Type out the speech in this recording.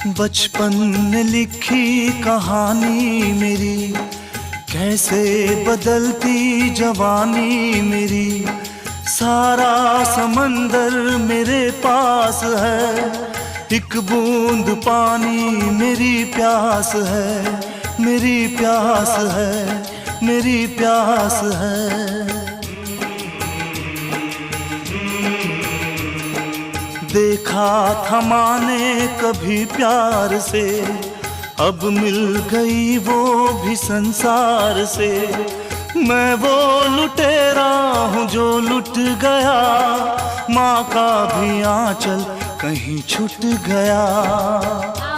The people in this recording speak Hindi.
बचपन ने लिखी कहानी मेरी, कैसे बदलती जवानी मेरी। सारा समंदर मेरे पास है, एक बूंद पानी मेरी प्यास है, मेरी प्यास है, मेरी प्यास है। देखा था माने कभी प्यार से, अब मिल गई वो भी संसार से। मैं वो लुटेरा हूँ जो लुट गया, माँ का भी आंचल कहीं छूट गया।